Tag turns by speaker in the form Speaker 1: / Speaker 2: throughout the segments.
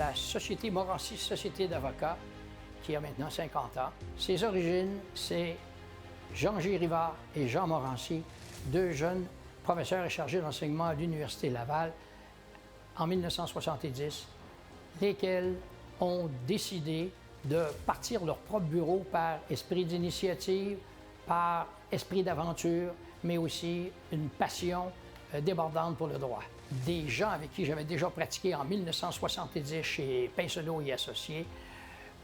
Speaker 1: la Société Morancy, Société d'avocats, qui a maintenant 50 ans. Ses origines, c'est Jean-G. Rivard et Jean Morancy, deux jeunes professeurs et chargés d'enseignement à l'Université Laval en 1970, lesquels ont décidé de partir leur propre bureau par esprit d'initiative, par esprit d'aventure, mais aussi une passion débordante pour le droit. Des gens avec qui j'avais déjà pratiqué en 1970 chez Pincenot et Associés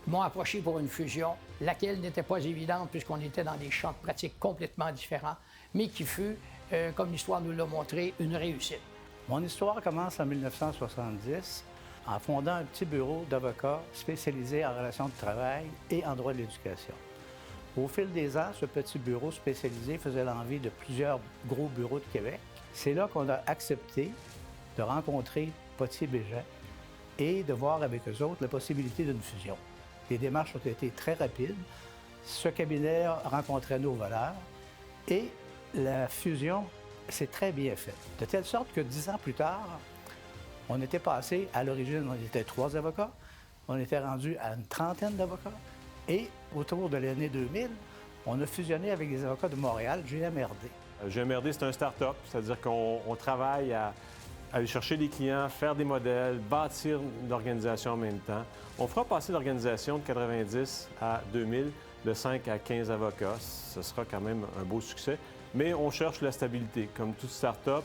Speaker 1: m'ont approché pour une fusion, laquelle n'était pas évidente puisqu'on était dans des champs de pratique complètement différents, mais qui fut, comme l'histoire nous l'a montré, une réussite.
Speaker 2: Mon histoire commence en 1970 en fondant un petit bureau d'avocats spécialisé en relations de travail et en droit de l'éducation. Au fil des ans, ce petit bureau spécialisé faisait l'envie de plusieurs gros bureaux de Québec. C'est là qu'on a accepté de rencontrer Potier-Bégin et de voir avec eux autres la possibilité d'une fusion. Les démarches ont été très rapides. Ce cabinet rencontrait nos valeurs et la fusion s'est très bien faite. De telle sorte que 10 ans plus tard, on était passé, à l'origine, on était 3 avocats, on était rendu à une trentaine d'avocats et autour de l'année 2000, on a fusionné avec des avocats de Montréal, GMRD.
Speaker 3: GMRD, c'est un start-up, c'est-à-dire qu'on travaille à aller chercher des clients, faire des modèles, bâtir l'organisation en même temps. On fera passer l'organisation de 90 à 2000, de 5 à 15 avocats. Ce sera quand même un beau succès, mais on cherche la stabilité. Comme toute start-up,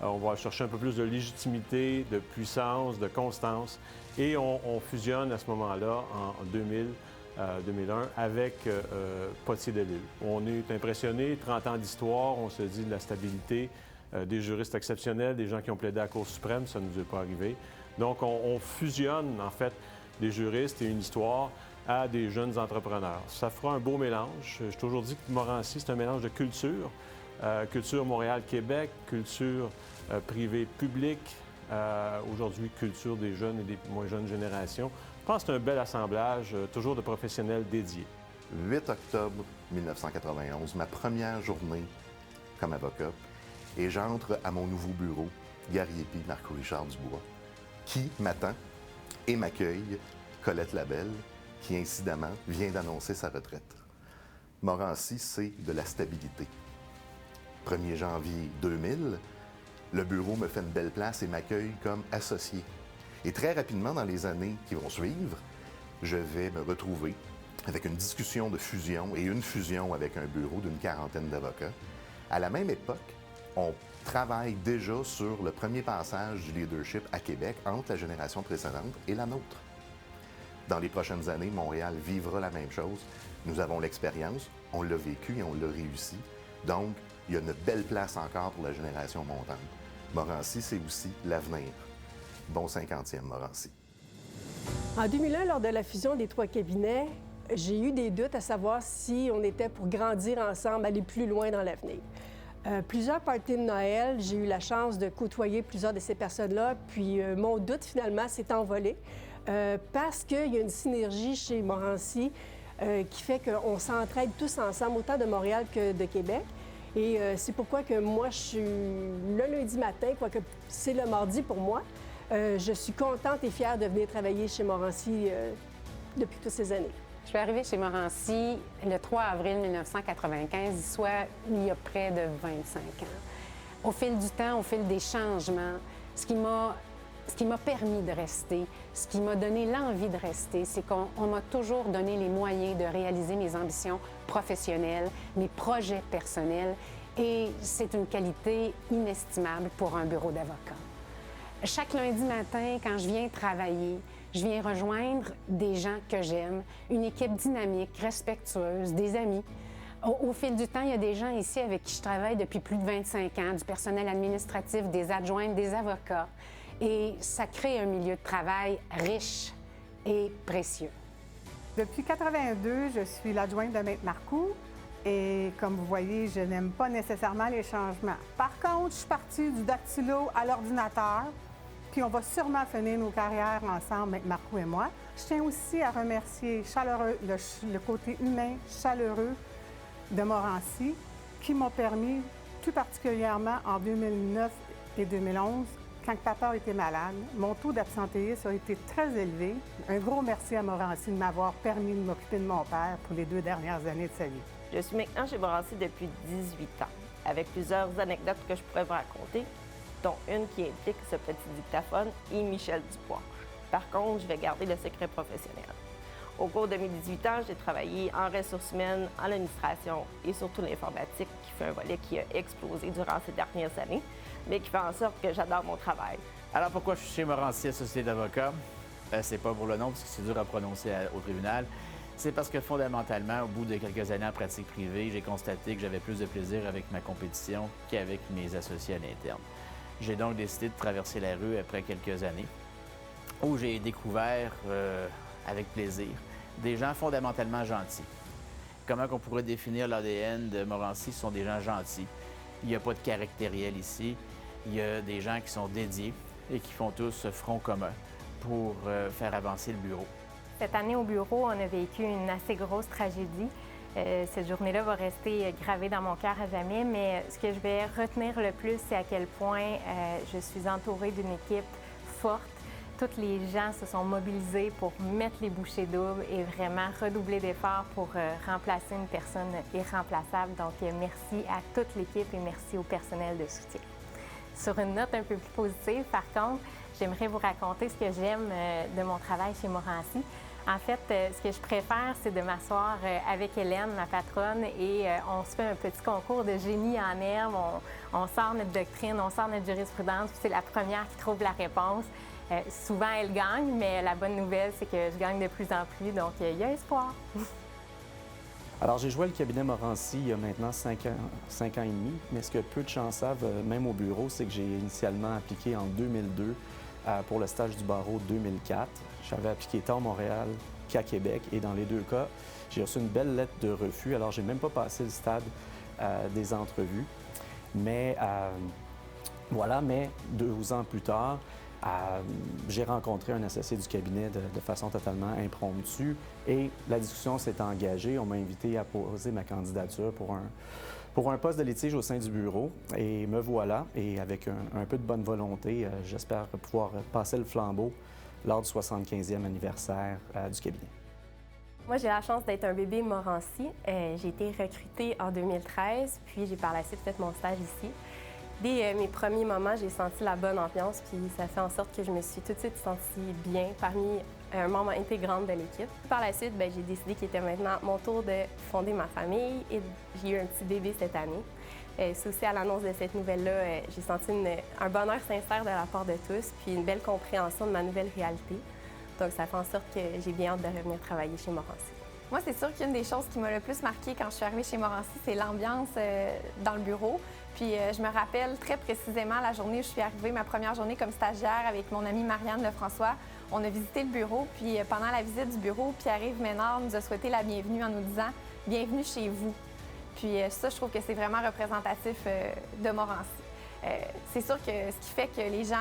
Speaker 3: on va chercher un peu plus de légitimité, de puissance, de constance, et on fusionne à ce moment-là, en 2000, 2001, avec Potier-Delisle. On est impressionné, 30 ans d'histoire, on se dit de la stabilité, des juristes exceptionnels, des gens qui ont plaidé à la Cour suprême, ça ne nous est pas arrivé. Donc, on fusionne, en fait, des juristes et une histoire à des jeunes entrepreneurs. Ça fera un beau mélange. J'ai toujours dit que Morancy, c'est un mélange de culture. Culture Montréal-Québec, culture privée publique, aujourd'hui culture des jeunes et des moins jeunes générations. Je pense que c'est un bel assemblage, toujours de professionnels dédiés.
Speaker 4: 8 octobre 1991, ma première journée comme avocat, et j'entre à mon nouveau bureau, Gariepi, Marco-Richard Dubois, qui m'attend et m'accueille, Colette Labelle, qui incidemment vient d'annoncer sa retraite. Morancy, c'est de la stabilité. 1er janvier 2000, le bureau me fait une belle place et m'accueille comme associé. Et très rapidement, dans les années qui vont suivre, je vais me retrouver avec une discussion de fusion et une fusion avec un bureau d'une quarantaine d'avocats. À la même époque, on travaille déjà sur le premier passage du leadership à Québec entre la génération précédente et la nôtre. Dans les prochaines années, Montréal vivra la même chose. Nous avons l'expérience, on l'a vécu et on l'a réussi. Donc, il y a une belle place encore pour la génération montante. Morancy, c'est aussi l'avenir. Bon 50e, Morancy.
Speaker 5: En 2001, lors de la fusion des 3 cabinets, j'ai eu des doutes à savoir si on était pour grandir ensemble, aller plus loin dans l'avenir. Plusieurs parties de Noël, j'ai eu la chance de côtoyer plusieurs de ces personnes-là, puis mon doute, finalement, s'est envolé parce qu'il y a une synergie chez Morancy qui fait qu'on s'entraide tous ensemble, autant de Montréal que de Québec. Et c'est pourquoi que moi, je suis le lundi matin, quoique c'est le mardi pour moi, je suis contente et fière de venir travailler chez Morancy depuis toutes ces années.
Speaker 6: Je suis arrivée chez Morancy le 3 avril 1995, soit il y a près de 25 ans. Au fil du temps, au fil des changements, ce qui m'a permis de rester, ce qui m'a donné l'envie de rester, c'est qu'on m'a toujours donné les moyens de réaliser mes ambitions professionnelles, mes projets personnels, et c'est une qualité inestimable pour un bureau d'avocat. Chaque lundi matin, quand je viens travailler, je viens rejoindre des gens que j'aime, une équipe dynamique, respectueuse, des amis. Au fil du temps, il y a des gens ici avec qui je travaille depuis plus de 25 ans, du personnel administratif, des adjointes, des avocats. Et ça crée un milieu de travail riche et précieux.
Speaker 7: Depuis 1982, je suis l'adjointe de Maître Marcoux. Et comme vous voyez, je n'aime pas nécessairement les changements. Par contre, je suis partie du dactylo à l'ordinateur. Puis on va sûrement finir nos carrières ensemble, Maître Marcoux et moi. Je tiens aussi à remercier le côté humain chaleureux de Morancy, qui m'a permis, tout particulièrement en 2009 et 2011, quand papa a été malade, mon taux d'absentéisme a été très élevé. Un gros merci à Morancy de m'avoir permis de m'occuper de mon père pour les 2 dernières années de sa vie.
Speaker 8: Je suis maintenant chez Morancy depuis 18 ans, avec plusieurs anecdotes que je pourrais vous raconter, dont une qui implique ce petit dictaphone et Michel Dubois. Par contre, je vais garder le secret professionnel. Au cours de mes 18 ans, j'ai travaillé en ressources humaines, en administration et surtout l'informatique, qui fait un volet qui a explosé durant ces dernières années, mais qui fait en sorte que j'adore mon travail.
Speaker 9: Alors pourquoi je suis chez Morancy Associés d'avocats? C'est pas pour le nom, parce que c'est dur à prononcer au tribunal. C'est parce que fondamentalement, au bout de quelques années en pratique privée, j'ai constaté que j'avais plus de plaisir avec ma compétition qu'avec mes associés à l'interne. J'ai donc décidé de traverser la rue après quelques années, où j'ai découvert, avec plaisir, des gens fondamentalement gentils. Comment on pourrait définir l'ADN de Morancy? Ce sont des gens gentils. Il n'y a pas de caractériel ici. Il y a des gens qui sont dédiés et qui font tous front commun pour faire avancer le bureau.
Speaker 10: Cette année au bureau, on a vécu une assez grosse tragédie. Cette journée-là va rester gravée dans mon cœur à jamais, mais ce que je vais retenir le plus, c'est à quel point je suis entourée d'une équipe forte. Tous les gens se sont mobilisés pour mettre les bouchées doubles et vraiment redoubler d'efforts pour remplacer une personne irremplaçable. Donc, merci à toute l'équipe et merci au personnel de soutien. Sur une note un peu plus positive, par contre, j'aimerais vous raconter ce que j'aime de mon travail chez Morancy. En fait, ce que je préfère, c'est de m'asseoir avec Hélène, ma patronne, et on se fait un petit concours de génie en herbe. On sort notre doctrine, on sort notre jurisprudence, puis c'est la première qui trouve la réponse. Souvent, elle gagne, mais la bonne nouvelle, c'est que je gagne de plus en plus, donc il y a espoir.
Speaker 11: Alors, j'ai joué le cabinet Morancy il y a maintenant 5 ans et demi, mais ce que peu de gens savent, même au bureau, c'est que j'ai initialement appliqué en 2002 pour le stage du barreau 2004. J'avais appliqué tant à Montréal qu'à Québec, et dans les 2 cas, j'ai reçu une belle lettre de refus. Alors, j'ai même pas passé le stade des entrevues, mais voilà, mais 2 ans plus tard, j'ai rencontré un associé du cabinet de façon totalement impromptue et la discussion s'est engagée. On m'a invité à poser ma candidature pour un poste de litige au sein du bureau et me voilà. Et avec un peu de bonne volonté, j'espère pouvoir passer le flambeau lors du 75e anniversaire du cabinet.
Speaker 10: Moi, j'ai la chance d'être un bébé Morancy. J'ai été recrutée en 2013, puis j'ai par la suite fait mon stage ici. Dès mes premiers moments, j'ai senti la bonne ambiance, puis ça fait en sorte que je me suis tout de suite sentie bien parmi un membre intégrant de l'équipe. Par la suite, j'ai décidé qu'il était maintenant mon tour de fonder ma famille et j'ai eu un petit bébé cette année. C'est aussi à l'annonce de cette nouvelle-là, j'ai senti un bonheur sincère de la part de tous, puis une belle compréhension de ma nouvelle réalité. Donc, ça fait en sorte que j'ai bien hâte de revenir travailler chez Morancy.
Speaker 12: Moi, c'est sûr qu'une des choses qui m'a le plus marquée quand je suis arrivée chez Morancy, c'est l'ambiance dans le bureau. Puis je me rappelle très précisément la journée où je suis arrivée, ma première journée comme stagiaire avec mon amie Marianne Lefrançois. On a visité le bureau, puis pendant la visite du bureau, Pierre-Yves Ménard nous a souhaité la bienvenue en nous disant « Bienvenue chez vous ». Puis ça, je trouve que c'est vraiment représentatif de Morancy. C'est sûr que ce qui fait que les gens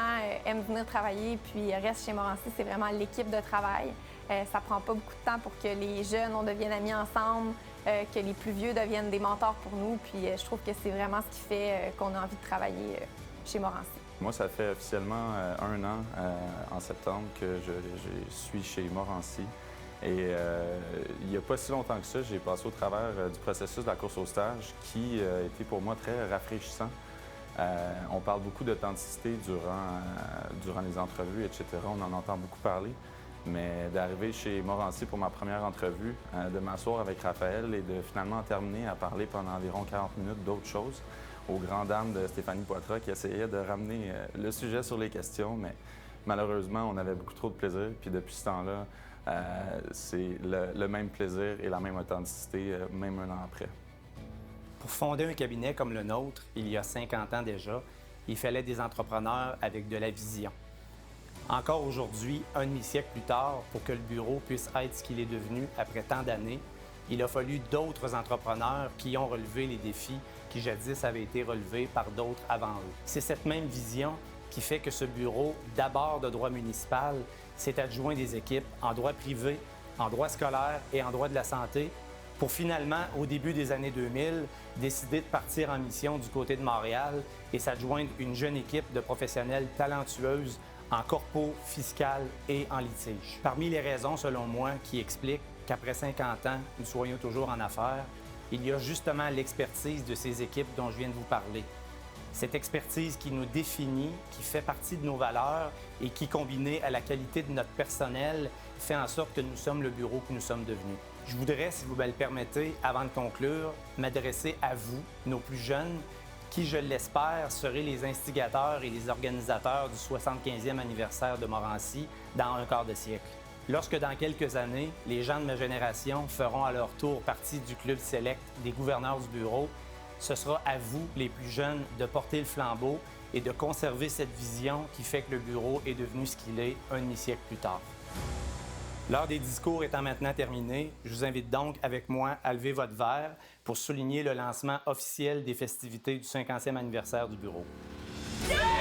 Speaker 12: aiment venir travailler puis restent chez Morancy, c'est vraiment l'équipe de travail. Ça prend pas beaucoup de temps pour que les jeunes, on devienne amis ensemble, que les plus vieux deviennent des mentors pour nous. Puis je trouve que c'est vraiment ce qui fait qu'on a envie de travailler chez Morancy.
Speaker 13: Moi, ça fait officiellement 1 an en septembre que je suis chez Morancy. Et il n'y a pas si longtemps que ça, j'ai passé au travers du processus de la course au stage qui a été pour moi très rafraîchissant. On parle beaucoup d'authenticité durant les entrevues, etc. On en entend beaucoup parler. Mais d'arriver chez Morancy pour ma première entrevue, de m'asseoir avec Raphaël et de finalement terminer à parler pendant environ 40 minutes d'autres choses, aux grandes dames de Stéphanie Poitras qui essayait de ramener le sujet sur les questions, mais malheureusement, on avait beaucoup trop de plaisir. Puis depuis ce temps-là, c'est le même plaisir et la même authenticité, même 1 an après.
Speaker 14: Pour fonder un cabinet comme le nôtre, il y a 50 ans déjà, il fallait des entrepreneurs avec de la vision. Encore aujourd'hui, un demi-siècle plus tard, pour que le bureau puisse être ce qu'il est devenu après tant d'années, il a fallu d'autres entrepreneurs qui ont relevé les défis qui jadis avaient été relevés par d'autres avant eux. C'est cette même vision qui fait que ce bureau, d'abord de droit municipal, s'est adjoint des équipes en droit privé, en droit scolaire et en droit de la santé pour finalement, au début des années 2000, décider de partir en mission du côté de Montréal et s'adjoindre une jeune équipe de professionnels talentueuses en corpo, fiscal et en litige. Parmi les raisons, selon moi, qui expliquent qu'après 50 ans, nous soyons toujours en affaires, il y a justement l'expertise de ces équipes dont je viens de vous parler. Cette expertise qui nous définit, qui fait partie de nos valeurs et qui, combinée à la qualité de notre personnel, fait en sorte que nous sommes le bureau que nous sommes devenus. Je voudrais, si vous me le permettez, avant de conclure, m'adresser à vous, nos plus jeunes, qui, je l'espère, seraient les instigateurs et les organisateurs du 75e anniversaire de Morancy dans un quart de siècle. Lorsque, dans quelques années, les gens de ma génération feront à leur tour partie du club select des gouverneurs du bureau, ce sera à vous, les plus jeunes, de porter le flambeau et de conserver cette vision qui fait que le bureau est devenu ce qu'il est un demi-siècle plus tard. L'heure des discours étant maintenant terminée, je vous invite donc avec moi à lever votre verre pour souligner le lancement officiel des festivités du 50e anniversaire du bureau.
Speaker 15: Yeah!